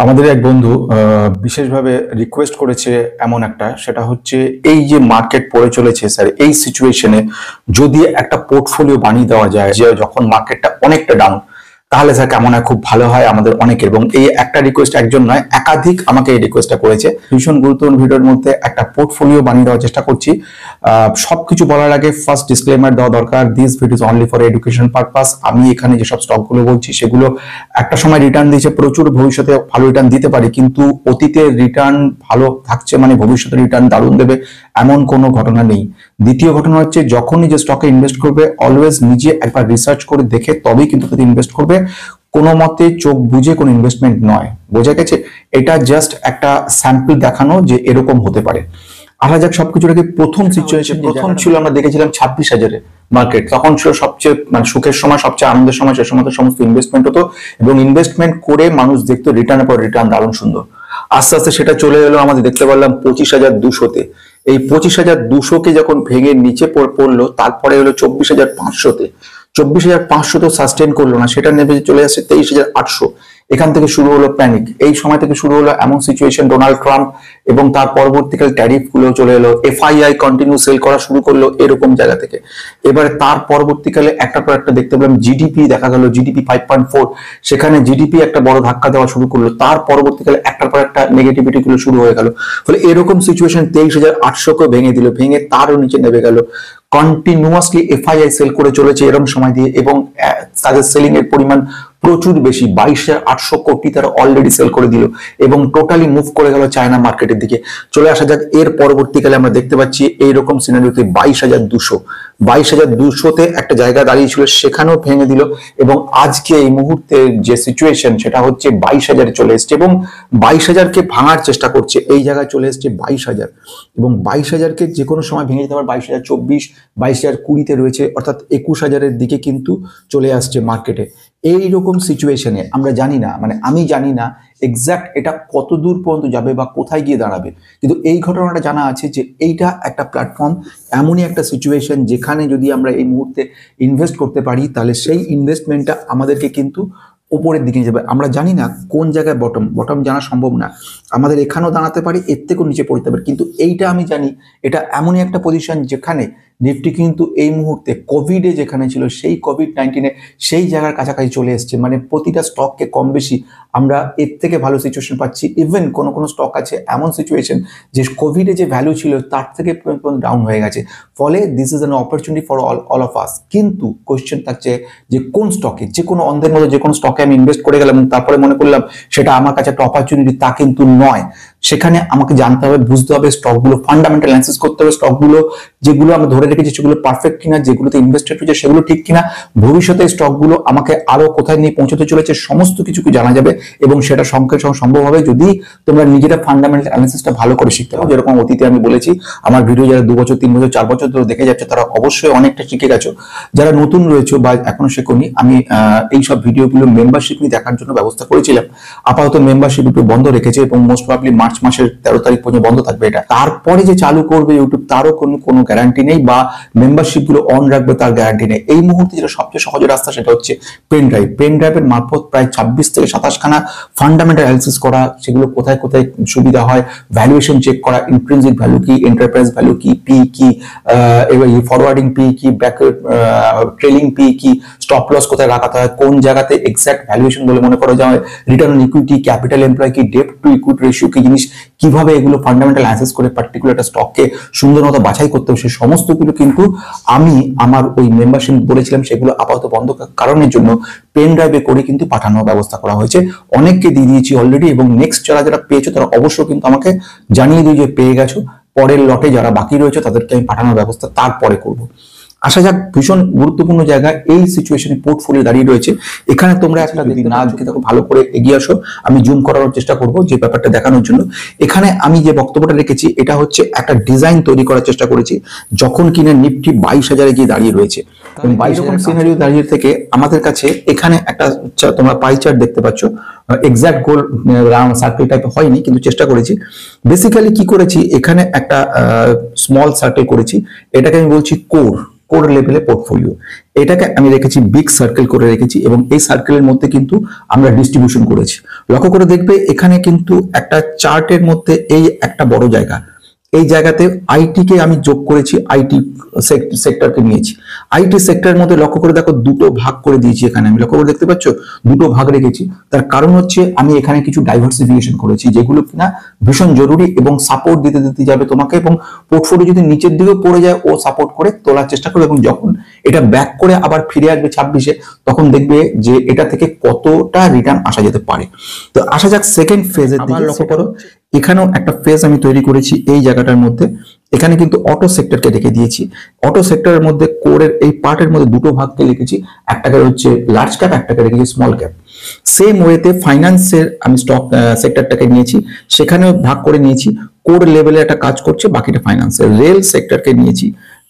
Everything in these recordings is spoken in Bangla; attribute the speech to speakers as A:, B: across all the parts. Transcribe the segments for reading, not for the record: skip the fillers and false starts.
A: আমাদের এক বন্ধু বিশেষভাবে রিকোয়েস্ট করেছে এমন একটা, সেটা হচ্ছে এই যে মার্কেট পড়ে চলেছে স্যার, এই সিচুয়েশনে যদি একটা পোর্টফোলিও বানিয়ে দেওয়া যায় যে যখন মার্কেটটা অনেকটা ডাউন, তাহলে স্যার কেমন হয়, খুব ভালো হয় আমাদের অনেকের। এবং এই একটা রিকোয়েস্ট একজন নয়, একাধিক আমাকে এই রিকোয়েস্টটা করেছে। ভীষণ গুরুত্বপূর্ণ ভিডিওর মধ্যে একটা পোর্টফোলিও বানিয়ে দেওয়ার চেষ্টা করছি। সবকিছু বলার আগে ফার্স্ট ডিসক্লেমার দেওয়া দরকার, this video is only for education purpose. আমি এখানে যেসব স্টকগুলো বলছি সেগুলো একটা সময় রিটার্ন দিয়েছে প্রচুর, ভবিষ্যতে ভালো রিটার্ন দিতে পারে, কিন্তু অতীতে রিটার্ন ভালো থাকছে মানে ভবিষ্যতে রিটার্ন দারুণ দেবে এমন কোনো ঘটনা নেই। দ্বিতীয় ঘটনা হচ্ছে, যখন নিজে স্টকে ইনভেস্ট করবে অলওয়েজ নিজে একবার রিসার্চ করে দেখে তবেই কিন্তু ইনভেস্ট করবে। কোনো মতে চোখ বুঝে কোনো ইনভেস্টমেন্ট নয়, বোঝা গেছে? এটা জাস্ট একটা স্যাম্পল দেখানো যে এরকম হতে পারে। আসা যাক সবকিছুর আগে প্রথম সিচুয়েশন, প্রথম ছিল আমরা দেখেছিলাম 26,000-এ মার্কেট, তখন ছিল সবচেয়ে মানে সুখের সময়, সবচেয়ে আনন্দের সময়। সে সময় তো সমস্ত ইনভেস্টমেন্ট হতো এবং ইনভেস্টমেন্ট করে মানুষ দেখতো রিটার্নের পর রিটার্ন দারুণ সুন্দর। আস্তে আস্তে সেটা চলে এলো, আমাদের দেখতে পারলাম 25,200-তে। এই 25,200-কে যখন ভেঙে নিচে পড়লো, তারপরে হলো 24,500-তে। 24,500 সাস্টেন করলো না, সেটা নেমে চলে আসছে 23,800। এখান থেকে শুরু হলো প্যানিক। এই সময় থেকে শুরু হলো এমন সিচুয়েশন, ডোনাল্ড ট্রাম্প এবং তার পরবর্তীকালে ট্যারিফ গুলো চলে এলো, এফআইআই কন্টিনিউ সেল করা শুরু করলো এরকম জায়গা থেকে। এবারে তার পরবর্তীকালে একটা পর একটা দেখতে পেলাম জিডিপি দেখা গেল, জিডিপি 5.4, সেখানে জিডিপি একটা বড় ধাক্কা দেওয়া শুরু করলো। তার পরবর্তীকালে একটার পর একটা নেগেটিভিটি গুলো শুরু হয়ে গেল। ফলে এরকম সিচুয়েশন 23,800-কে ভেঙে দিল, ভেঙে তারও নিচে নেমে গেল। কন্টিনিউয়াসলি এফআইআই সেল করে চলেছে এরকম সময় দিয়ে, এবং তাদের সেলিং এর পরিমাণ প্রচুর বেশি, 22,800 কোটি তারা অলরেডি সেল করে দিল এবং টোটালি মুভ করে গেল চায়না মার্কেটের দিকে। চলে আসা যাক এর পরবর্তীকালে আমরা দেখতে পাচ্ছি এইরকম সিনারিওতে 22,200-তে একটা জায়গা দাঁড়িয়েছিল, সেখানেও ভেঙে দিল। এবং আজকে এই মুহূর্তে যে সিচুয়েশন সেটা হচ্ছে 22,000-এ চলে এসছে এবং 22,000-কে ভাঙার চেষ্টা করছে। এই জায়গায় চলে এসছে 22,000 এবং 22,000-কে যে কোনো সময় ভেঙে যেতে পারে। 22,024, 22,020-তে রয়েছে, অর্থাৎ 21,000-এর দিকে কিন্তু চলে আসছে মার্কেটে। এইরকম সিচুয়েশনে আমরা জানি না, মানে আমি জানি না এক্সাক্ট এটা কত দূর পর্যন্ত যাবে বা কোথায় গিয়ে দাঁড়াবে, কিন্তু এই ঘটনাটা জানা আছে যে এইটা একটা প্ল্যাটফর্ম, এমনই একটা সিচুয়েশন যেখানে যদি আমরা এই মুহূর্তে ইনভেস্ট করতে পারি তাহলে সেই ইনভেস্টমেন্টটা আমাদেরকে কিন্তু উপরের দিকে যাবে। আমরা জানি না কোন জায়গায় বটম জানা সম্ভব না, আমাদের এখানেও দাঁড়াতে পারি, এর থেকেও নিচে পড়তে পারে, কিন্তু এইটা আমি জানি এটা এমনই একটা পজিশন যেখানে নিফটি কিন্তু এই মুহূর্তে কোভিডে যেখানে ছিল সেই কোভিড-19-এ সেই জায়গার কাছাকাছি চলে এসছে। মানে প্রতিটা স্টককে কম বেশি আমরা এর থেকে ভালো সিচুয়েশন পাচ্ছি। ইভেন কোনো কোনো স্টক আছে এমন সিচুয়েশন যে কোভিডে যে ভ্যালু ছিল তার থেকে ডাউন হয়ে গেছে। ফলে this is an opportunity for all of us. কিন্তু কোয়েশ্চেন থাকছে যে কোন স্টকে, যে কোনো অন্ধের মতো যে কোনো স্টকে আমি ইনভেস্ট করে গেলাম তারপরে মনে করলাম সেটা আমার কাছে একটা অপরচুনিটি, তা কিন্তু নয়। সেখানে আমাকে জানতে হবে, বুঝতে হবে, স্টকগুলো ফান্ডামেন্টাল অ্যানালিসিস করতে হবে, স্টকগুলো যেগুলো আমরা ধরে রেখেছি সেগুলো পারফেক্ট কিনা, যেগুলোতে ইনভেস্টেড হয়েছে সেগুলো ঠিক কিনা, ভবিষ্যতে স্টকগুলো আমাকে আরো কোথায় নিয়ে পৌঁছতে চলেছে সমস্ত কিছু জানা যাবে। এবং সেটা সংখ্যার সঙ্গে সম্ভব হবে যদি তোমরা নিজেরা ফান্ডামেন্টাল অ্যানালিসিসটা ভালো করে শিখতে হবে। যেরকম অতীতে আমি বলেছি, আমার ভিডিও যারা 2 বছর 3 বছর 4 বছর ধরে দেখে যাচ্ছে তারা অবশ্যই অনেকটা শিখে গেছো। যারা নতুন রয়েছে বা এখনো শেখোনি, আমি এইসব ভিডিওগুলো মেম্বারশিপ নিয়ে দেখার জন্য ব্যবস্থা করেছিলাম। আপাতত মেম্বারশিপ একটু বন্ধ রেখেছে এবং মোস্ট প্রবাবলি মার্চ মাসের 13 তারিখ পর্যন্ত বন্ধ থাকবে এটা। তারপরে যে চালু করবে ইউটিউব তারও কোনো গ্যারান্টি নেই, বা মেম্বারশিপ গুলো অন রাখবে তার গ্যারান্টি নেই। এই মুহূর্তে যেটা সবচেয়ে সহজ রাস্তা সেটা হচ্ছে পেন ড্রাইভের মারফত প্রায় 26 থেকে 27 খানা ফান্ডামেন্টাল অ্যানালিসিস করা, সেগুলো কোথায় কোথায় সুবিধা হয়, ভ্যালুয়েশন চেক করা, ইন্ট্রিনসিক ভ্যালু কি, এন্টারপ্রাইজ ভ্যালু কি, পি কি, ফরওয়ার্ডিং পি কি, ব্যাক ট্রেলিং পি কি, স্টপ লস কোথায় রাখাতে হয়, কোন জায়গাতে এক্সাক্ট ভ্যালুয়েশন বলে মনে করা যায়, return on equity, capital employ কি, ডেট টু ইকুইটি রেশিও কি জিনিস, কিভাবে এগুলো ফান্ডামেন্টাল অ্যানালিসিস করে পার্টিকুলার একটা স্টককে সুন্দর মতো বাছাই করতে হবে, সেই সমস্তগুলো কিন্তু আমি আমার ওই মেম্বারশিপ বলেছিলাম সেগুলো আপাতত বন্ধ কারণের জন্য পেন ড্রাইভে করে কিন্তু পাঠানোর ব্যবস্থা করা হয়েছে। অনেককে দিয়ে দিয়েছি অলরেডি এবং নেক্সট যারা পেয়েছো তারা অবশ্যই কিন্তু আমাকে জানিয়ে দিও যে পেয়ে গেছো। পরের লটে যারা বাকি রয়েছে তাদেরকে আমি পাঠানোর ব্যবস্থা তারপরে করব। আসা যাক ভীষণ গুরুত্বপূর্ণ জায়গায় এই সিচুয়েশনে পোর্টফোলিও দাঁড়িয়ে রয়েছে। এখানে তোমরা একটা যদি না দেখে থাকো ভালো করে এগিয়ে আসো, আমি জুম করার চেষ্টা করব যে ব্যাপারটা দেখানোর জন্য। এখানে আমি যে বক্তব্যটা রেখেছি এটা হচ্ছে একটা ডিজাইন তৈরি করার চেষ্টা করেছি যখন কিনা নিফটি 22,000-এ গিয়ে দাঁড়িয়ে রয়েছে। এবং 22,000 সিনারিও দাঁড়িয়ে থেকে আমাদের কাছে এখানে একটা তোমরা পাই চার্ট দেখতে পাচ্ছ, এক্সাক্ট গোল রাউন্ড সার্কেল টাইপ হয়নি কিন্তু চেষ্টা করেছি। বেসিক্যালি কি করেছি, এখানে একটা স্মল সার্কেল করেছি, এটাকে আমি বলছি কোর। কোর লেভেলে পোর্টফোলিও। এটাকে আমি রেখেছি বিগ সার্কেল করে রেখেছি এবং এই সার্কেলের মধ্যে কিন্তু আমরা ডিস্ট্রিবিউশন করেছি। লক্ষ্য করে দেখবে এখানে কিন্তু একটা চার্টের মধ্যে এই একটা বড় জায়গা, এই জায়গাতে আইটি কে আমি যোগ করেছি, আইটি সেক্টরকে নিয়েছি। আইটি সেক্টরের মধ্যে লক্ষ্য করে দেখো দুটো ভাগ করে দিয়েছি, এখানে আমি লক্ষ্য করে দেখতে পাচ্ছ দুটো ভাগ রেখেছি। তার কারণ হচ্ছে আমি এখানে কিছু ডাইভার্সিফিকেশন করেছি যেগুলো কিনা ভীষণ জরুরি এবং সাপোর্ট দিতে দিতে যাবে তোমাকে, এবং পোর্টফোলিও যদি নিচের দিকেও পড়ে যায় ও সাপোর্ট করে তোলার চেষ্টা করবে, এবং যখন এটা ব্যাক করে আবার ফিরে আসবে 26-এ তখন দেখবে যে এটা থেকে কতটা রিটার্ন আসা যেতে পারে। তো আসা যাক সেকেন্ড ফেজের দিকে। লক্ষ্য করো এখানেও একটা ফেজ আমি তৈরি করেছি এই জায়গাটার মধ্যে। এখানে কিন্তু অটো সেক্টরকে রেখে দিয়েছি। অটো সেক্টরের মধ্যে কোরের এই পার্টের মধ্যে দুটো ভাগকে লিখেছি, একটাকে হচ্ছে লার্জ ক্যাপ, একটাকে রেখেছি স্মল ক্যাপ। সেম ওয়েতে ফাইন্যান্সের আমি স্টক সেক্টরটাকে নিয়েছি, সেখানেও ভাগ করে নিয়েছি। কোর লেভেলে একটা কাজ করছে, বাকিটা ফাইন্যান্সের। রেল সেক্টরকে নিয়েছি,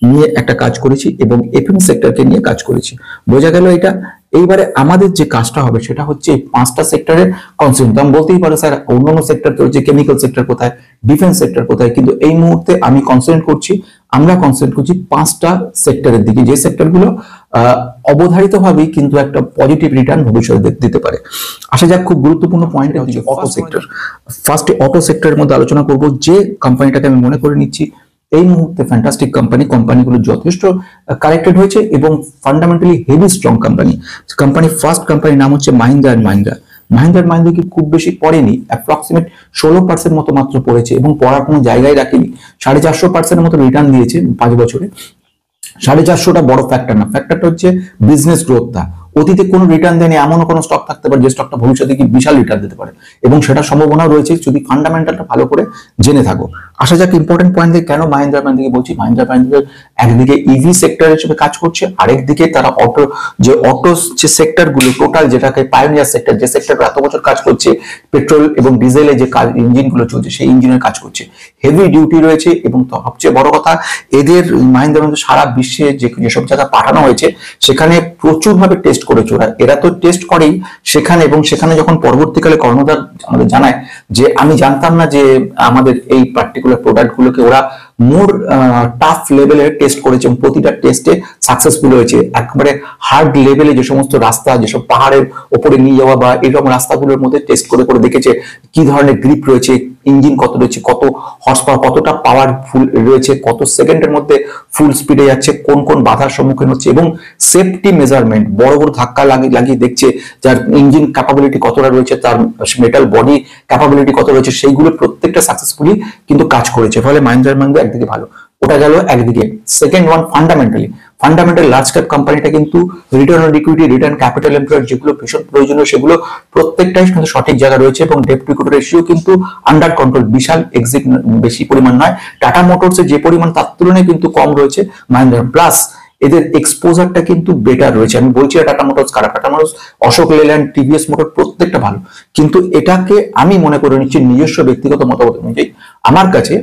A: নিয়ে একটা কাজ করেছি এবং এফএম সেক্টরকে নিয়ে কাজ করেছি। বোঝা গেল এটা। এইবারে আমাদের যে কাজটা হবে সেটা হচ্ছে এই 5টা সেক্টরের কনসেন্ট্রেট। আমি বলতেই পারো স্যার অন্যান্য সেক্টর তো হচ্ছে কেমিক্যাল সেক্টর কোথায়, ডিফেন্স সেক্টর কোথায়, কিন্তু এই মুহূর্তে আমি কনসেন্ট্রেট করছি, আমরা কনসেন্ট্রেট করছি 5টা সেক্টরের দিকে, যে সেক্টরগুলো অবধারিতভাবেই কিন্তু একটা পজিটিভ রিটার্ন ভবিষ্যতে দিতে পারে। আসা যাক খুব গুরুত্বপূর্ণ পয়েন্টের দিকে, অটো সেক্টর। ফার্স্টে অটো সেক্টরের মধ্যে আলোচনা করব যে কোম্পানিটাকে আমি মনে করে নিচ্ছি এই মুহূর্তে ফ্যান্টাস্টিক কোম্পানি, কোম্পানিগুলো যথেষ্ট কারেক্টেড হয়েছে এবং fundamentally heavy strong company. Company first কোম্পানির নাম হচ্ছে মাহিন্দ্রা অ্যান্ড মাহিন্দ্রা। মাহিন্দ্রা অ্যান্ড মাহিন্দ্রা কি খুব বেশি পড়েনি, অ্যাপ্রক্সিমেট 16% মতো মাত্র পড়েছে এবং পড়ার কোনো জায়গায় রাখেনি। 450% মতো রিটার্ন দিয়েছে 5 বছরে। 450টা বড় ফ্যাক্টর না, ফ্যাক্টরটা হচ্ছে বিজনেস গ্রোথটা। অতীতে কোনো রিটার্ন দেয়নি এমনও কোনো স্টক থাকতে পারে যে স্টকটা ভবিষ্যতে কি বিশাল রিটার্ন দিতে পারে, এবং সেটার সম্ভাবনাও রয়েছে যদি ফান্ডামেন্টালটা ভালো করে জেনে থাকো। আসা যাক ইম্পর্টেন্ট পয়েন্ট দিয়ে কেন মাহিন্দ্রা মাহিন্দ্রা বলছি। মাহিন্দ্রা মাহিন্দ্রা একদিকে ইভি সেক্টর হিসেবে কাজ করছে, আরেকদিকে তারা অটো যে সেক্টর গুলো টোটাল, যেটাকে পায়োনিয়ার সেক্টর, যে সেক্টর এত বছর কাজ করছে পেট্রোল এবং ডিজেলে যে ইঞ্জিন গুলো চলছে সেই ইঞ্জিনের কাজ করছে, হেভি ডিউটি রয়েছে। এবং সবচেয়ে বড় কথা এদের মাহিন্দ্রা মাহিন্দ্রা সারা বিশ্বে যেসব জায়গায় পাঠানো হয়েছে সেখানে প্রচুর ভাবে টেস্ট করেছে ওরা। এরা তো টেস্ট করেই সেখানে, এবং সেখানে যখন পরবর্তীকালে কর্ণধার আমাদের জানায় যে আমি জানতাম না যে আমাদের এই পার্টিকুলার প্রোডাক্ট গুলোকে ওরা মোর টাফ লেভেলে টেস্ট করেছে এবং প্রতিটা টেস্টে সাকসেসফুল হয়েছে। একবারে হার্ড লেভেলে যে সমস্ত রাস্তা, যেসব পাহাড়ের ওপরে নিয়ে যাওয়া বা এরকম রাস্তাগুলোর মধ্যে টেস্ট করে করে দেখেছে কি ধরনের গ্রিপ রয়েছে, ইঞ্জিন কত রয়েছে, কত হর্স পাওয়ার, কতটা পাওয়ারফুল রয়েছে, কত সেকেন্ডের মধ্যে ফুল স্পিডে যাচ্ছে, কোন কোন বাধার সম্মুখীন হচ্ছে, এবং সেফটি মেজারমেন্ট বড় বড় ধাক্কা লাগিয়ে দেখছে যার ইঞ্জিন ক্যাপাবিলিটি কতটা রয়েছে, তার মেটাল বডি ক্যাপাবিলিটি কত রয়েছে, সেইগুলো প্রত্যেকটা সাকসেসফুলি কিন্তু কাজ করেছে। ফলে মাহিন্দ্রা মাহিন্দ্রা একদিকে ভালো, ওটা গেল একদিকে। Second one fundamental large cap কোম্পানিটা কিন্তু return on equity, return capital employed যেগুলো ভীষণ প্রয়োজনীয় সেগুলো প্রত্যেকটাই কিন্তু সঠিক জায়গা রয়েছে, এবং ডেট টু ইকুইটি রেশিও কিন্তু আন্ডার কন্ট্রোল, বিশাল এক্সিট বেশি পরিমাণ নয়। টাটা মোটরসের যে পরিমাণ তার তুলনায় কিন্তু কম রয়েছে মাহিন্দ্রা। প্লাস এদের এক্সপোজারটা কিন্তু বেটার রয়েছে। আমি বলছি টাটা মোটরস কারা, Tata Motors, Ashok Leyland, TVS motor প্রত্যেকটা ভালো, কিন্তু এটাকে আমি মনে করে নিচ্ছি নিজস্ব ব্যক্তিগত মতামত অনুযায়ী আমার কাছে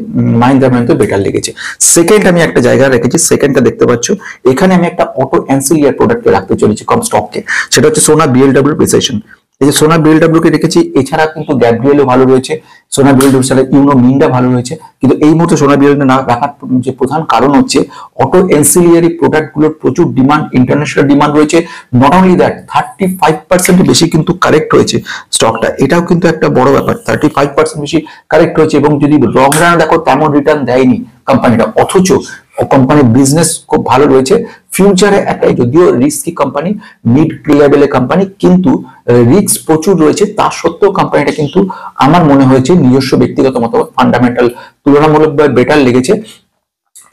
A: মাহিন্দ্রা মাহিন্দ্রা বেটার লেগেছে। সেকেন্ড আমি একটা জায়গায় রেখেছি, সেকেন্ডটা দেখতে পাচ্ছ এখানে আমি একটা অটো অ্যান্সিলিয়ার প্রোডাক্টকে রাখতে চলেছি কম স্টককে, সেটা হচ্ছে সোনা বিএলডব্লিউ প্রিসিশন। এই যে সোনা বিএলডব্লিউ কে রেখেছি, এছাড়া কিন্তু গ্যাব্রিয়েলও ভালো রয়েছে, সোনা বিএলডব্লিউ সাথে ইউনো মিন্ডা ভালো রয়েছে। কিন্তু এই মুহূর্তে সোনা বিএলডব্লিউ না রাখার যে প্রধান কারণ হচ্ছে অটো এনসিলিয়ারি প্রোডাক্ট গুলোর প্রচুর ডিমান্ড, ইন্টারন্যাশনাল ডিমান্ড রয়েছে। নট অনলি দ্যাট, 35% বেশি কিন্তু কারেক্ট হয়েছে স্টকটা, এটাও কিন্তু একটা বড় ব্যাপার। 35% বেশি কারেক্ট হয়েছে, এবং যদি লং রান দেখো তেমন রিটার্ন দেয়নি কোম্পানিটা, অথচ কোম্পানির বিজনেস খুব ভালো রয়েছে। ফিউচারে একটা যদিও রিস্কি কোম্পানি, মিড লেভেলের কোম্পানি, কিন্তু রিস্ক প্রচুর রয়েছে, তা সত্ত্বেও কোম্পানিটা কিন্তু আমার মনে হয়েছে নিজস্ব ব্যক্তিগত মতামত ফান্ডামেন্টাল তুলনামূলকভাবে বেটার লেগেছে,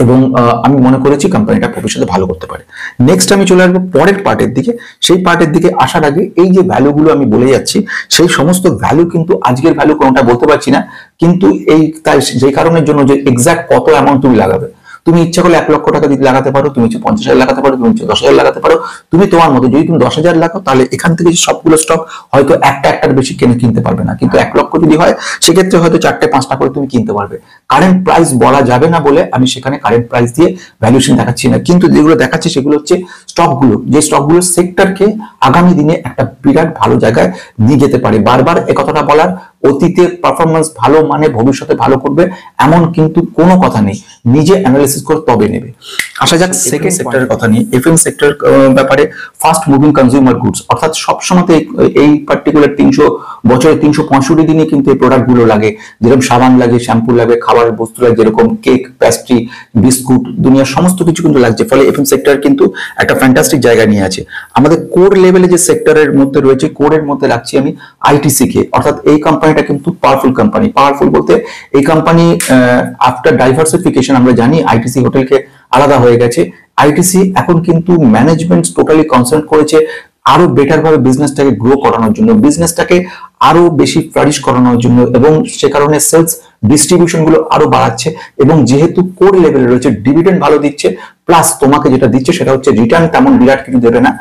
A: এবং আমি মনে করেছি কোম্পানিটা ভবিষ্যতে ভালো করতে পারে। নেক্সট আমি চলে আসবো পরের পার্টের দিকে। সেই পার্টের দিকে আসার আগে এই যে ভ্যালুগুলো আমি বলে যাচ্ছি সেই সমস্ত ভ্যালু কিন্তু আজকের ভ্যালু কোনটা বলতে পারছি না, কিন্তু এই তাই যে কারণের জন্য যে এক্সাক্ট কত অ্যামাউন্ট তুমি লাগাবে, তুমি ইচ্ছা করলে 1 লক্ষ টাকা দিতে লাগাতে পারো, তুমি 50,000 লাগাতে পারো, তুমি 10,000 লাগাতে পারো, তুমি তোমার মতো। যদি তুমি 10,000 লাগাও তাহলে এখান থেকে সবগুলো স্টক হয়তো একটার বেশি কিনতে পারবে না, কিন্তু 1 লক্ষ যদি হয় সেক্ষেত্রে হয়তো 4-5টা করে তুমি কিনতে পারবে। কারেন্ট প্রাইস বলা যাবে না বলে আমি সেখানে কারেন্ট প্রাইস দিয়ে ভ্যালুয়েশন দেখাচ্ছি না, কিন্তু যেগুলো দেখাচ্ছি সেগুলো হচ্ছে স্টকগুলো, যে স্টকগুলো সেক্টরকে আগামী দিনে একটা বিরাট ভালো জায়গায় নিয়ে যেতে পারে। বারবার একথাটা বলার, অতীতে পারফরমেন্স ভালো মানে ভবিষ্যতে ভালো করবে এমন কিন্তু কোনো কথা নেই, নিজে অ্যানালিসিস করে তবে নেবে। আসা যাক সেকেন্ড সেক্টরের কথা নিয়ে। এফএম সেক্টর ব্যাপারে ফাস্ট মুভিং কনজিউমার গুডস, অর্থাৎ সবসময় এই পার্টিকুলার 300 বছরে 365 দিনে কিন্তু এই প্রোডাক্ট গুলো লাগে, যেরকম সাবান লাগে, শ্যাম্পু লাগে, খাবারের বস্তু লাগে, যেরকম কেক, প্যাস্ট্রি, বিস্কুট, দুনিয়ার সমস্ত কিছু কিন্তু লাগছে। ফলে এফএম সেক্টর কিন্তু একটা ফ্যান্টাস্টিক জায়গা নিয়ে আছে। আমাদের কোর লেভেলে যে সেক্টরের মধ্যে রয়েছে, কোরের মধ্যে রাখছি আমি আইটিসি কে, অর্থাৎ এই কোম্পানিটা কিন্তু পাওয়ারফুল কোম্পানি। পাওয়ারফুল বলতে এই কোম্পানি আফটার ডাইভার্সিফিকেশন আমরা জানি আইটিসি হোটেলকে আলাদা হয়ে গেছে। আইটিসি এখন কিন্তু ম্যানেজমেন্ট টোটালি কনসেন্ট্রেট করেছে আরো বেটার ভাবে বিজনেসটাকে গ্রো করানোর জন্য, বিজনেসটাকে আরো বেশি ফ্লারিশ করানোর জন্য, এবং সে কারণে সেলস ডিস্ট্রিবিউশন গুলো আরো বাড়াচ্ছে। এবং যেহেতু কোর লেভেলে রয়েছে, ডিভিডেন্ড ভালো দিচ্ছে, প্লাস তোমাকে যেটা দিচ্ছে সেটা হচ্ছে রিটার্ন তেমন বিরাট কিছু দেবে না।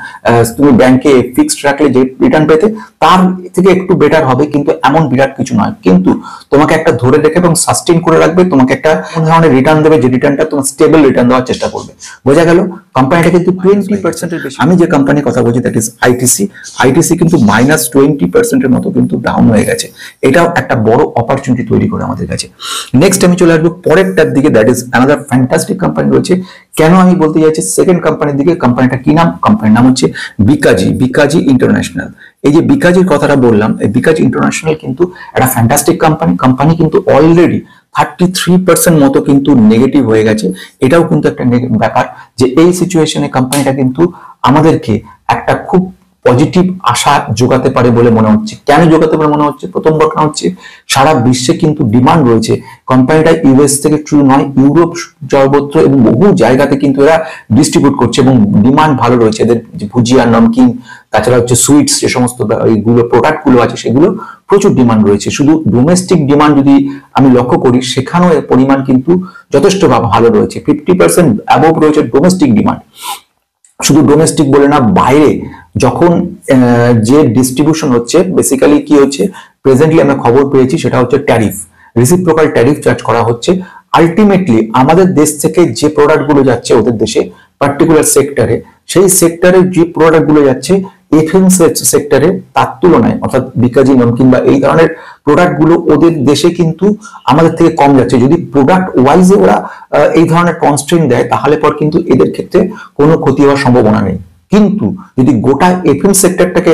A: তুমি ব্যাংকে ফিক্সড রাখলে যে রিটার্ন পেতে তার থেকে একটু বেটার হবে, কিন্তু এমন বিরাট কিছু নয়। কিন্তু তোমাকে একটা ধরে রেখে এবং সাস্টেইন করে রাখবে, তোমাকে একটা ধরনের রিটার্ন দেবে যে রিটার্নটা তোমার স্টেবল রিটার্ন দেওয়ার চেষ্টা করবে। বোঝা গেল? কোম্পানিটা কিন্তু 20% এর বেশি, আমি যে কোম্পানির কথা বলছি দ্যাট ইজ আইটিসি। আইটিসি কিন্তু -20% এর মতো কিন্তু ডাউন হয়ে গেছে। এটাও একটা বড় অপরচুনিটি তৈরি করে আমাদের কাছে। নেক্সট আমি চলে আসবো পরেরটার দিকে, that is another fantastic company রয়েছে। কেন আমি বলতে যাচ্ছি সেকেন্ড কোম্পানির দিকে? কোম্পানিটা কি নাম? কোম্পানির নাম হচ্ছে বিকাজি, বিকাজি ইন্টারন্যাশনাল। এই যে বিকাজির কথাটা বললাম, এই বিকাজি ইন্টারন্যাশনাল কিন্তু একটা ফ্যান্টাস্টিক কোম্পানি। কোম্পানি কিন্তু অলরেডি 33% মতো কিন্তু নেগেটিভ হয়ে গেছে। এটাও কিন্তু একটা ব্যাপার যে এই সিচুয়েশনে কোম্পানিটা কিন্তু আমাদেরকে একটা খুব পজিটিভ আশা যোগাতে পারে বলে মনে হচ্ছে। কেন যোগাতে পারে মনে হচ্ছে? প্রথম ঘটনা হচ্ছে সারা বিশ্বে কিন্তু ডিমান্ড রয়েছে। কোম্পানিটা ইউএস থেকে ট্রু নয়, ইউরোপ সর্বত্র এবং বহু জায়গাতে কিন্তু এরা ডিস্ট্রিবিউট করছে এবং ডিমান্ড ভালো রয়েছে। এদের ভুজিয়া, নমকিন, তাছাড়া হচ্ছে সুইটস, যে সমস্ত এইগুলো প্রোডাক্ট গুলো আছে সেগুলো প্রচুর ডিমান্ড রয়েছে। শুধু ডোমেস্টিক ডিমান্ড যদি আমি লক্ষ্য করি, সেখানেও এর পরিমাণ কিন্তু যথেষ্ট ভালো রয়েছে। 50% অ্যাবভ রয়েছে ডোমেস্টিক ডিমান্ড। শুধু ডোমেস্টিক বলে না, বাইরে যখন যে ডিস্ট্রিবিউশন হচ্ছে, বেসিক্যালি কি হচ্ছে, প্রেজেন্টলি আমরা খবর পেয়েছি সেটা হচ্ছে ট্যারিফ, রিসিপ্রোকাল ট্যারিফ চার্জ করা হচ্ছে। আলটিমেটলি আমাদের দেশ থেকে যে প্রোডাক্ট গুলো যাচ্ছে ওদের দেশে পার্টিকুলার সেক্টরে, সেই সেক্টরে যে প্রোডাক্ট গুলো যাচ্ছে এফএম সেক্টরে তার তুলনায়, অর্থাৎ বিকাজি, নমকিন বা এই ধরনের প্রোডাক্ট গুলো ওদের দেশে কিন্তু আমাদের থেকে কম যাচ্ছে। যদি প্রোডাক্ট ওয়াইজে ওরা এই ধরনের কনস্ট্রেন্ট দেয়, তাহলে পর কিন্তু এদের ক্ষেত্রে কোনো ক্ষতি হওয়ার সম্ভাবনা নেই। কিন্তু যদি গোটা এফএম সেক্টরটাকে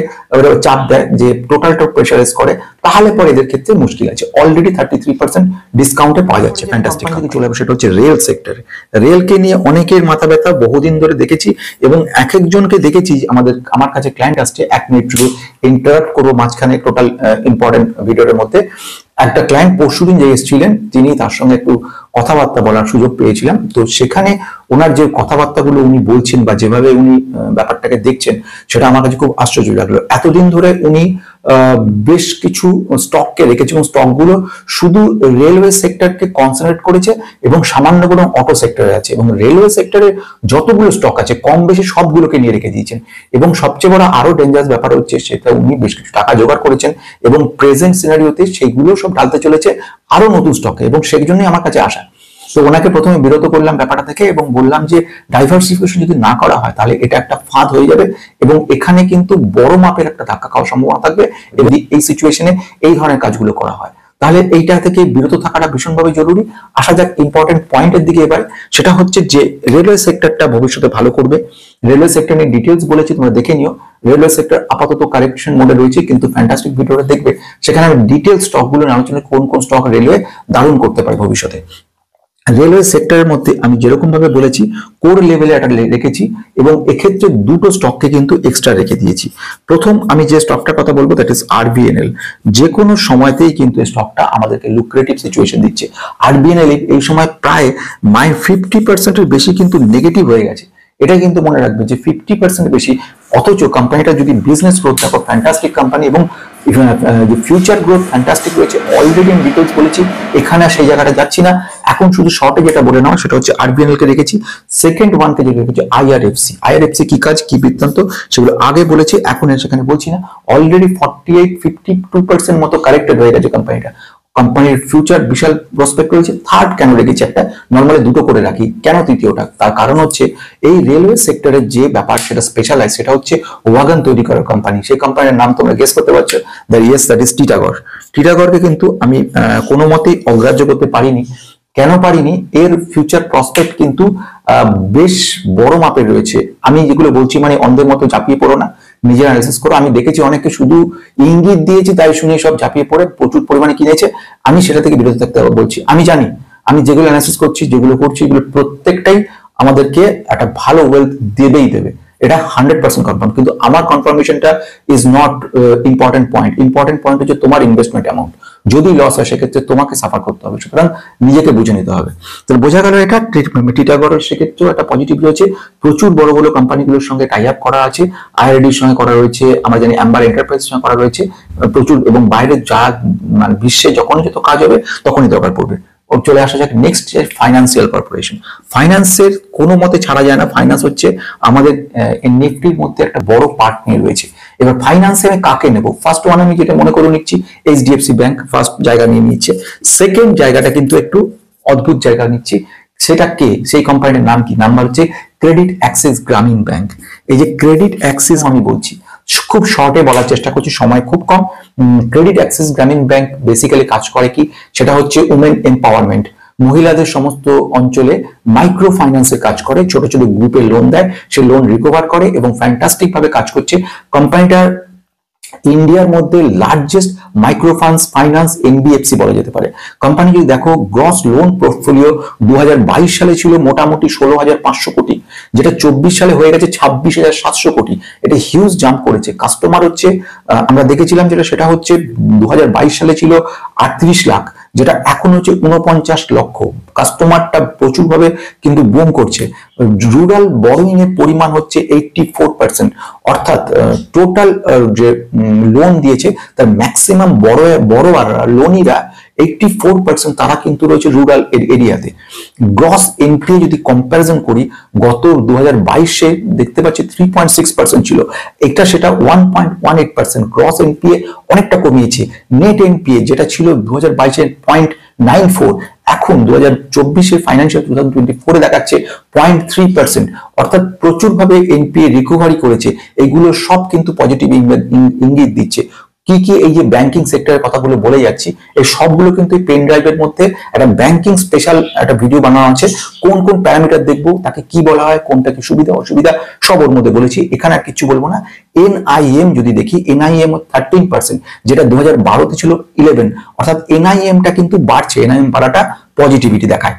A: চাপ দেয়, যে টোটালটা প্রেসারাইজ করে, তাহলে পরে এদের ক্ষেত্রে মুশকিল আছে। অলরেডি 33% ডিসকাউন্টে পাওয়া যাচ্ছে। ফ্যান্টাস্টিক। চলে আসবে সেটা হচ্ছে রেল সেক্টরে। রেলকে নিয়ে অনেকের মাথা ব্যথা বহুদিন ধরে দেখেছি, এবং এক একজনকে দেখেছি। আমার কাছে ক্লায়েন্ট আসছে, 1 মিনিট শুধু ইন্টারাপ্ট করবো মাঝখানে টোটাল ইম্পর্টেন্ট ভিডিওর মধ্যে। একটা ক্লায়েন্ট পরশুদিন যে এসেছিলেন, তিনি তার সঙ্গে একটু কথাবার্তা বলার সুযোগ পেয়েছিলাম। তো সেখানে ওনার যে কথাবার্তাগুলো উনি বলছেন বা যেভাবে উনি ব্যাপারটাকে দেখছেন, সেটা আমার কাছে খুব আশ্চর্য লাগলো। এতদিন ধরে উনি বেশ কিছু স্টককে রেখেছে এবং স্টকগুলো শুধু রেলওয়ে সেক্টরকে কনসেন্ট্রেট করেছে এবং সামান্য কোনো অটো সেক্টরে আছে, এবং রেলওয়ে সেক্টরে যতগুলো স্টক আছে কম বেশি সবগুলোকে নিয়ে রেখে দিয়েছেন। এবং সবচেয়ে বড় আরো ডেঞ্জারাস ব্যাপার হচ্ছে, সেটা উনি বেশ কিছু টাকা জোগাড় করেছেন এবং প্রেজেন্ট সিনারিওতে সেইগুলো সব ঢালতে চলেছে আরো নতুন স্টকে, এবং সেই জন্যই আমার কাছে আসা। তো ওনাকে প্রথমে বিরত করলাম ব্যাপারটা থেকে, এবং বললাম যে ডাইভার্সিফিকেশন যদি না করা হয় তাহলে এটা একটা ফাঁদ হয়ে যাবে, এবং এখানে কিন্তু বড় মাপের একটা ধাক্কা খাওয়ার সম্ভাবনা থাকবে। এবং এই সিচুয়েশনে এই ধরনের কাজগুলো করা হয়, তাহলে এইটা থেকে বিরত থাকাটা ভীষণভাবে জরুরি। আসা যাক ইম্পর্টেন্ট পয়েন্টের দিকে এবার। সেটা হচ্ছে যে রেলওয়ে সেক্টরটা ভবিষ্যতে ভালো করবে। রেলওয়ে সেক্টর নিয়ে ডিটেলস বলেছি, তোমরা দেখে নিও। রেলওয়ে সেক্টর আপাতত কারেকশন মোডে রয়েছে, কিন্তু ফ্যান্টাস্টিক ভিডিওটা দেখবে, সেখানে আমি ডিটেলস স্টকগুলো আলোচনা, কোন কোন স্টক রেলওয়ে দারুণ করতে পারে ভবিষ্যতে। রেলওয়ে সেক্টরের মধ্যে আমি যেরকম ভাবে বলেছি, কোর লেভেলে একটা রেখেছি, এবং এক্ষেত্রে দুটো স্টককে কিন্তু এক্সট্রা রেখে দিয়েছি। প্রথম আমি যে স্টকটার কথা বলবো দ্যাট ইজ আরবিএনএল। যে কোনো সময়তেই কিন্তু এই স্টকটা আমাদেরকে লুক্রেটিভ সিচুয়েশন দিচ্ছে। আরবিএনএল এই সময় প্রায় 50%-এর বেশি কিন্তু নেগেটিভ হয়ে গেছে। এটা কিন্তু মনে রাখবে যে 50% বেশি, অথচ কোম্পানিটা যদি বিজনেস গ্রোথ দেখো ফ্যান্টাস্টিক কোম্পানি, এবং যে ফিউচার গ্রোথ ফ্যান্টাস্টিক রয়েছে। অলরেডি আমি ডিটেলস বলেছি, এখানে সেই জায়গাটা যাচ্ছি না। এখন শুধু শর্টে যেটা বলে নাও সেটা হচ্ছে আরবিএনএল কে রেখেছি। সেকেন্ড ওয়ানকে যেটা রেখেছি আইআরএফসি। আইআরএফসি কি কাজ, কি বৃত্তান্ত, সেগুলো আগে বলেছি, এখন সেখানে বলছি না। অলরেডি 48-52% মতো কারেক্টেড হয়ে গেছে কোম্পানিটা। কোম্পানির ফিউচার বিশাল প্রসপেক্ট রয়েছে। থার্ড কেন রেখেছি একটা, নর্মালি দুটো করে রাখি, কেন তৃতীয়টা? তার কারণ হচ্ছে এই রেলওয়ে সেক্টরের যে ব্যাপার সেটা স্পেশালাইজ, সেটা হচ্ছে ওয়াগন তৈরি করার কোম্পানি। সেই কোম্পানির নাম তোমরা গেস করতে পারছো, দ্যাট ইজ টিটাগড়। টিটাগড়কে কিন্তু আমি কোনো মতেই অগ্রাহ্য করতে পারিনি। কেন পারিনি, এর ফিউচার প্রসপেক্ট কিন্তু বেশ বড় মাপের রয়েছে। আমি যেগুলো বলছি মানে অন্ধের মতো ঝাঁপিয়ে পড়ো না, নিজের অ্যানালাইসিস করো। আমি দেখেছি অনেকে শুধু ইঙ্গিত দিয়েছি তাই শুনে সব ঝাঁপিয়ে পড়ে প্রচুর পরিমাণে কিনেছে। আমি সেটা থেকে বিরত থাকতে বলছি। আমি জানি আমি যেগুলো অ্যানালাইসিস করছি, যেগুলো করছি, এগুলো প্রত্যেকটাই আমাদেরকে একটা ভালো ওয়েলথ দেবেই দেবে, এটা 100% কনফার্ম। কিন্তু আমার কনফার্মেশনটা is not important point. Important point হচ্ছে তোমার ইনভেস্টমেন্ট অ্যামাউন্ট। যদি লস হয় সেক্ষেত্রে তোমাকে সাফার করতে হবে, সুতরাং নিজেকে বুঝে নিতে হবে। তো বোঝা গেল এটা টিটাগড়ের সেক্ষেত্রেও একটা পজিটিভ রয়েছে। প্রচুর বড় বড় কোম্পানিগুলোর সঙ্গে টাই আপ করা আছে, আইআরডির সঙ্গে করা রয়েছে, আমরা জানি অ্যাম্বার এন্টারপ্রাইজের সঙ্গে করা রয়েছে প্রচুর, এবং বাইরে যা মানে বিশ্বে যখন যত কাজ হবে তখনই দরকার পড়বে। চলে আসা যাক নেক্সট, ফাইন্যান্সিয়াল কর্পোরেশন। ফাইন্যান্সের কোনো মতে ছাড়া যায় না। ফাইন্যান্স হচ্ছে আমাদের নিফটির মধ্যে একটা বড় পার্ট নিয়ে রয়েছে। এবার ফাইন্যান্সে আমি কাকে নেব? ফার্স্ট ওয়ান আমি যেটা মনে করে নিচ্ছি এইচডিএফসি ব্যাংক ফার্স্ট জায়গা নিয়ে নিচ্ছে। সেকেন্ড জায়গাটা কিন্তু একটু অদ্ভুত জায়গা নিচ্ছি, সেটা কে, সেই কোম্পানির নাম কি? নাম্বার হচ্ছে ক্রেডিট অ্যাক্সিস গ্রামীণ ব্যাংক। এই যে ক্রেডিট অ্যাক্সিস আমি বলছি, খুব শর্টে বলার চেষ্টা করছি, সময় খুব কম। ক্রেডিট অ্যাক্সিস গ্রামীণ ব্যাংক বেসিক্যালি কাজ করে কি, সেটা হচ্ছে উমেন এম্পাওয়ারমেন্ট। মহিলাদের সমস্ত অঞ্চলে মাইক্রো ফাইন্যান্সের কাজ করে, ছোট ছোট গ্রুপে লোন দেয়, সে লোন রিকভার করে এবং ফ্যান্টাস্টিক ভাবে কাজ করছে। কোম্পানিটার ইন্ডিয়ার মধ্যে লার্জেস্ট মাইক্রো ফাইন্যান্স এনবিএফসি বলা যেতে পারে। কোম্পানি যদি দেখো, গ্রস লোন পোর্টফোলিও 2022 সালে ছিল মোটামুটি 16,500 কোটি, যেটা 24 সালে হয়ে গেছে 26,700 কোটি। এটা হিউজ জাম্প করেছে। কাস্টমার হচ্ছে আমরা দেখেছিলাম যেটা, সেটা হচ্ছে 2022 সালে ছিল 38 লাখ, যেটা এখন হচ্ছে 49 লক্ষ। কাস্টমারটা প্রচুর ভাবে কিন্তু বুম করছে। রুরাল বরোইং এর পরিমাণ হচ্ছে 84%, অর্থাৎ টোটাল যে লোন দিয়েছে তার ম্যাক্সিমাম বড়রা লোনিরা 84% তারা কিন্তু রয়েছে রুরাল এরিয়াতে। গ্রস এনপিএ যদি কম্পারিজন করি, গত 2022-এ দেখতে পাচ্ছি 3.6% ছিল, এটা সেটা 1.18%। গ্রস এনপিএ অনেকটা কমিয়েছে। নেট এনপিএ যেটা ছিল 2022-এর 0.94, এখন 2024-এ ফাইন্যান্সিয়াল 2024-এ দেখাচ্ছে 0.3%, অর্থাৎ প্রচুর ভাবে এনপিএ রিকভারি করেছে। এগুলো সব কিন্তু পজিটিভ ইঙ্গিত দিচ্ছে। কি কি, এই যে ব্যাংকিং সেক্টরের কথাগুলো বলে যাচ্ছি, এই সবগুলো কিন্তু এই পেন ড্রাইভের মধ্যে একটা ব্যাংকিং স্পেশাল একটা ভিডিও বানানো আছে। কোন কোন প্যারামিটার দেখবো, তাকে কি বলা হয়, কোনটা কি সুবিধা অসুবিধা, সব ওর মধ্যে বলেছি, এখানে আর কিছু বলবো না। এনআইএম যদি দেখি, এনআইএম 13%, যেটা 2012-তে ছিল 11, অর্থাৎ এনআইএমটা কিন্তু বাড়ছে। এনআইএম বাড়াটা পজিটিভিটি দেখায়।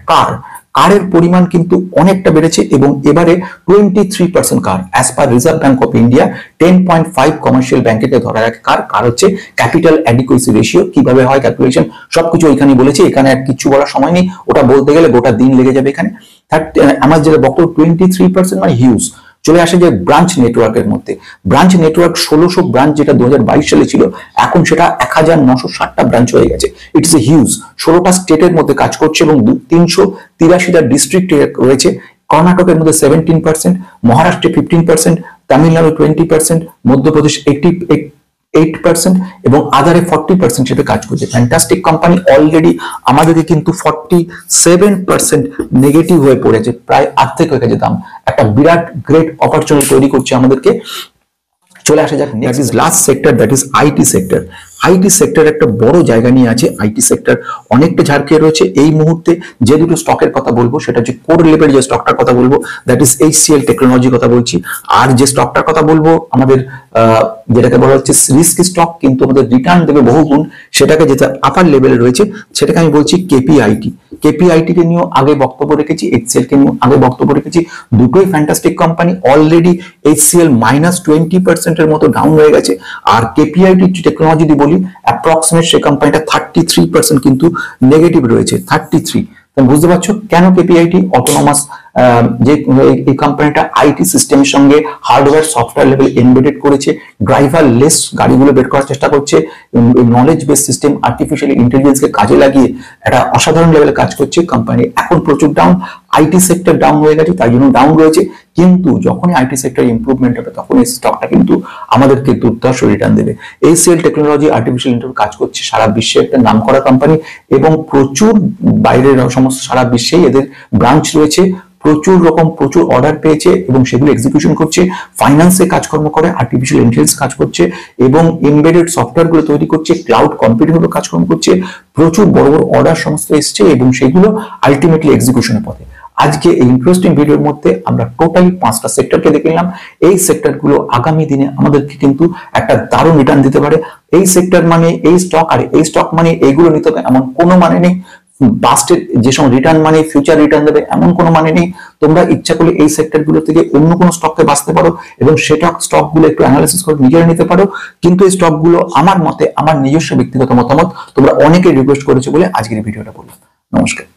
A: কারের পরিমাণ কিন্তু অনেকটা বেড়েছে এবং এবারে 23% কার, as per Reserve Bank of India 10.5 commercial ব্যাংকে ধরা রাখে কার হচ্ছে ক্যাপিটাল অ্যাডিকুয়েসি রেশিও। কিভাবে হয় ক্যালকুলেশন সবকিছু এখানে বলেছি, এখানে আর কিছু বলার সময় নেই, ওটা বলতে গেলে গোটা দিন লেগে যাবে। এখানে আমার যেটা বক্তব্য 23% মানে হিউজ। চলে আসে যে ব্রাঞ্চ নেটওয়ার্কের মধ্যে, ব্রাঞ্চ নেটওয়ার্ক 1600 ব্রাঞ্চ যেটা 2022 সালে ছিল, এখন সেটা 1960টা ব্রাঞ্চ হয়ে গেছে। It's a huge. 16টা স্টেটের মধ্যে কাজ করছে এবং 383টা ডিস্ট্রিক্ট রয়েছে। কর্ণাটকের মধ্যে 17%, মহারাষ্ট্রে 15%, তামিলনাড়ু 20%, মধ্যপ্রদেশ 8% এবং আদারে 40% হিসেবে কাজ করছে। Fantastic company. অলরেডি আমাদেরকে কিন্তু 47% নেগেটিভ হয়ে পড়েছে, প্রায় অর্ধেক হয়ে গেছে দাম। একটা বিরাট গ্রেট অপরচুনিটি তৈরি করছে আমাদেরকে। চলে আসা যাক next last sector, that is IT sector. IT sector একটা বড় জায়গা নিয়ে আছে। আইটি সেক্টর অনেকটা ঝাড়কে রয়েছে। এই মুহূর্তে যে দুটো স্টকের কথা বলবো, সেটা হচ্ছে কোর লেভেল যে স্টকটার কথা বলবো, দ্যাট ইজ এইচসিএল টেকনোলজি কথা বলছি। আর যে স্টকটার কথা বলবো আমাদের যেটাকে বলা হচ্ছে রিস্ক স্টক, কিন্তু আমাদের রিটার্ন দেবে বহুগুণ, সেটাকে যেটা আপার লেভেলে রয়েছে, সেটাকে আমি বলছি কেপিআইটি। কেপিআইটি কে নিয়েও আগে বক্তব্য রেখেছি, এইচসিএল কে নিয়েও আগে বক্তব্য রেখেছি। দুটোই ফ্যান্টাস্টিক কোম্পানি। অলরেডি এইচসিএল -20% এর মতো ডাউন হয়ে গেছে, আর কেপিআইটি টেকনোলজি যদি বলি অ্যাপ্রক্সিমেট সেই কোম্পানিটা 33% কিন্তু নেগেটিভ রয়েছে। 33। বুঝতে পারছো কেন কেপিআইটি অটোনমাস, যে এই কোম্পানিটা আইটি সিস্টেমের সঙ্গে হার্ডওয়্যার সফটওয়্যার লেভেল এমবেডেড করেছে, ড্রাইভার লেস গাড়িগুলো বের করার চেষ্টা করছে, নলেজ বেস সিস্টেম আর্টিফিশিয়াল ইন্টেলিজেন্সকে কাজে লাগিয়ে একটা অসাধারণ লেভেলে কাজ করছে। কোম্পানি এখন প্রচুর ডাউন, আইটি সেক্টর ডাউন হয়ে গেছে, তাই জন্য ডাউন রয়েছে। কিন্তু যখনই আইটি সেক্টর ইমপ্রুভমেন্ট হবে, তখন এই স্টকটা কিন্তু আমাদেরকে দুর্ধর্ষ রিটার্ন দেবে। এইচসিএল টেকনোলজি আর্টিফিশিয়াল ইন্টেলিজেন্স কাজ করছে, সারা বিশ্বে একটা নামকরা কোম্পানি এবং প্রচুর বাইরের সমস্ত সারা বিশ্বেই এদের ব্রাঞ্চ রয়েছে। প্রচুর অর্ডার পেয়েছে এবং সেগুলো এক্সিকিউশন করছে, ফাইন্যান্সে কাজকর্ম করে, আর্টিফিশিয়াল ইন্টেলিজেন্স কাজ করছে এবং এমবেডেড সফটওয়্যার গুলো তৈরি করছে, ক্লাউড কম্পিউটিং এর কাজকর্ম করছে। প্রচুর বড় অর্ডার সমস্ত এসছে এবং সেগুলো আলটিমেটলি এক্সিকিউশনের পথে। আজকে এই ইন্টারেস্টিং ভিডিওর মধ্যে আমরা টোটালি 5টা সেক্টরকে দেখে নিলাম। এই সেক্টরগুলো আগামী দিনে আমাদেরকে কিন্তু একটা দারুণ রিটার্ন দিতে পারে। এই সেক্টর মানে এই স্টক আর এই স্টক মানে এইগুলো নিতে হবে এমন কোনো মানে নেই। পাস্টের যে সময় রিটার্ন মানে ফিউচার রিটার্ন দেবে এমন কোনো মানে নেই। তোমরা ইচ্ছা করলে এই সেক্টরগুলো থেকে অন্য কোনো স্টককে বাঁচতে পারো এবং সেটা স্টকগুলো একটু অ্যানালাইসিস করে নিজেরা নিতে পারো। কিন্তু এই স্টকগুলো আমার মতে, আমার নিজস্ব ব্যক্তিগত মতামত, তোমরা অনেকে রিকোয়েস্ট করেছো বলে আজকের ভিডিওটা করলাম। নমস্কার।